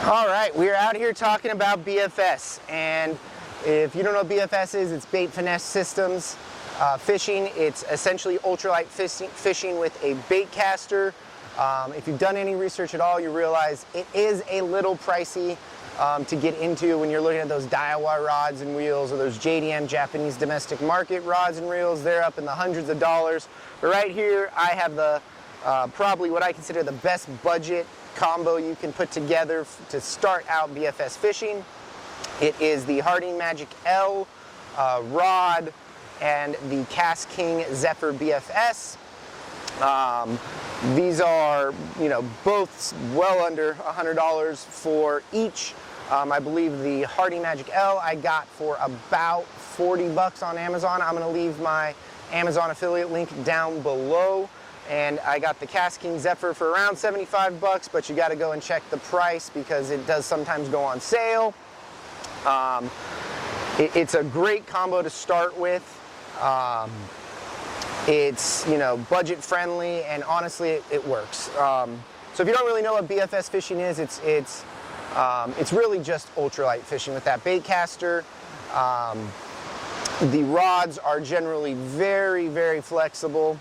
All right, we're out here talking about BFS, and if you don't know what BFS is, it's bait finesse systems fishing. It's essentially ultralight fishing with a bait caster. If you've done any research at all, you realize it is a little pricey to get into when you're looking at those Daiwa rods and reels or those JDM, Japanese domestic market rods and reels. They're up in the hundreds of dollars. But right here, I have the probably what I consider the best budget combo you can put together to start out BFS fishing. It is the Harding Magic L rod and the Cast King Zephyr BFS. These are, both well under $100 for each. I believe the Harding Magic L I got for about 40 bucks on Amazon. I'm going to leave my Amazon affiliate link down below. And I got the Cast King Zephyr for around 75 bucks, but you got to go and check the price because it does sometimes go on sale. It's a great combo to start with. It's budget friendly, and honestly it works. So if you don't really know what BFS fishing is, it's really just ultralight fishing with that bait caster. The rods are generally very, very flexible.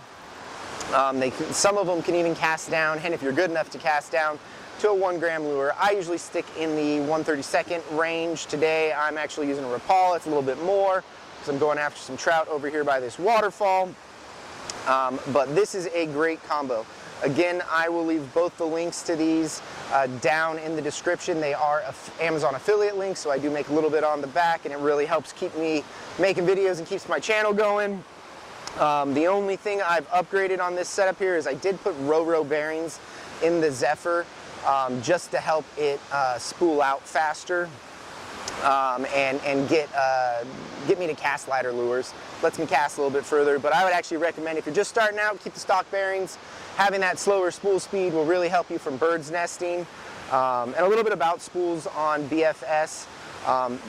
Some of them can even cast down, and if you're good enough to cast down to a 1 gram lure, I usually stick in the 1/32 range. Today I'm actually using a Rapala. It's a little bit more because I'm going after some trout over here by this waterfall. But this is a great combo. Again, I will leave both the links to these down in the description. They are Amazon affiliate links, so I do make a little bit on the back, and it really helps keep me making videos and keeps my channel going. The only thing I've upgraded on this setup here is I did put row bearings in the Zephyr just to help it spool out faster and get me to cast lighter lures. Lets me cast a little bit further, but I would actually recommend if you're just starting out, keep the stock bearings. Having that slower spool speed will really help you from bird's nesting. And a little bit about spools on BFS.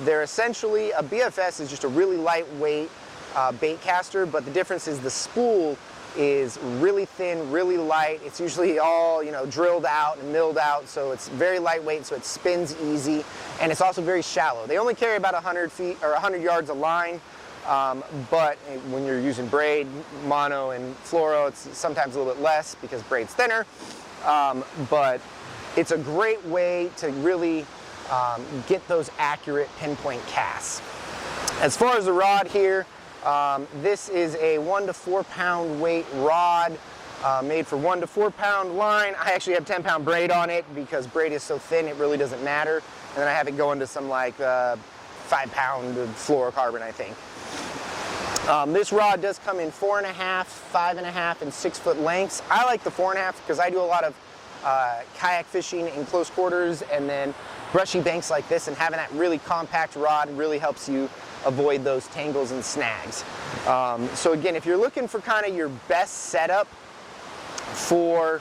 They're essentially, a BFS is just a really lightweight bait caster, but the difference is the spool is really thin, really light. It's usually all drilled out and milled out, so it's very lightweight, so it spins easy, and it's also very shallow. They only carry about 100 feet or 100 yards of line, but when you're using braid, mono, and fluoro, it's sometimes a little bit less because braid's thinner. But it's a great way to really get those accurate pinpoint casts. As far as the rod here, this is a 1 to 4 pound weight rod made for 1 to 4 pound line. I actually have 10-pound braid on it because braid is so thin it really doesn't matter. And then I have it going to some like 5-pound fluorocarbon, I think. This rod does come in 4.5, 5.5, and 6 foot lengths. I like the 4.5 because I do a lot of kayak fishing in close quarters and then brushy banks like this, and having that really compact rod really helps you avoid those tangles and snags. So again, if you're looking for kind of your best setup for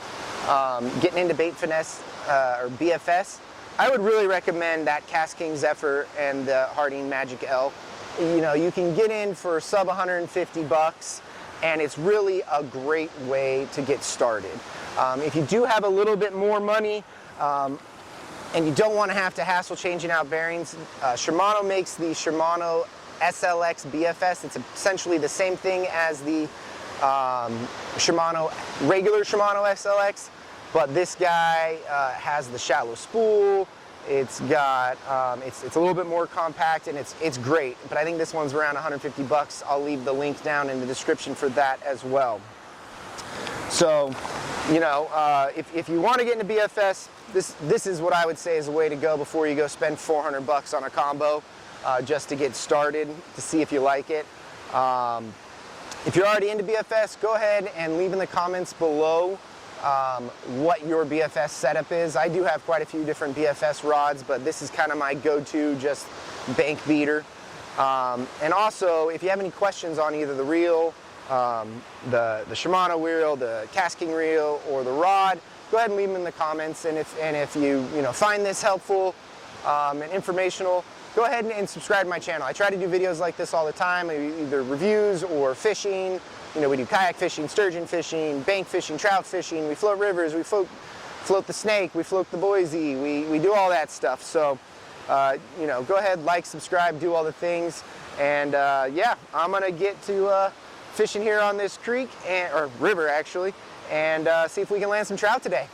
getting into bait finesse or BFS, I would really recommend that Cast King Zephyr and the Harding Magic L. You can get in for sub 150 bucks, and it's really a great way to get started. If you do have a little bit more money, and you don't want to have to hassle changing out bearings, Shimano makes the Shimano SLX BFS. It's essentially the same thing as the regular Shimano SLX, but this guy has the shallow spool. It's got it's a little bit more compact, and it's great. But I think this one's around 150 bucks. I'll leave the link down in the description for that as well. So, if you want to get into BFS, this is what I would say is the way to go before you go spend 400 bucks on a combo, just to get started, to see if you like it. If you're already into BFS, go ahead and leave in the comments below what your BFS setup is. I do have quite a few different BFS rods, but this is kind of my go-to, just bank beater. And also, if you have any questions on either the reel, the Shimano reel, the Cast King reel, or the rod, go ahead and leave them in the comments. And if you find this helpful and informational, go ahead and subscribe to my channel. I try to do videos like this all the time, either reviews or fishing. We do kayak fishing, sturgeon fishing, bank fishing, trout fishing. We float rivers, we float float the snake, we float the Boise, we do all that stuff. So, you know, go ahead, like, subscribe, do all the things. And yeah, I'm gonna get to fishing here on this creek, or river actually, and see if we can land some trout today.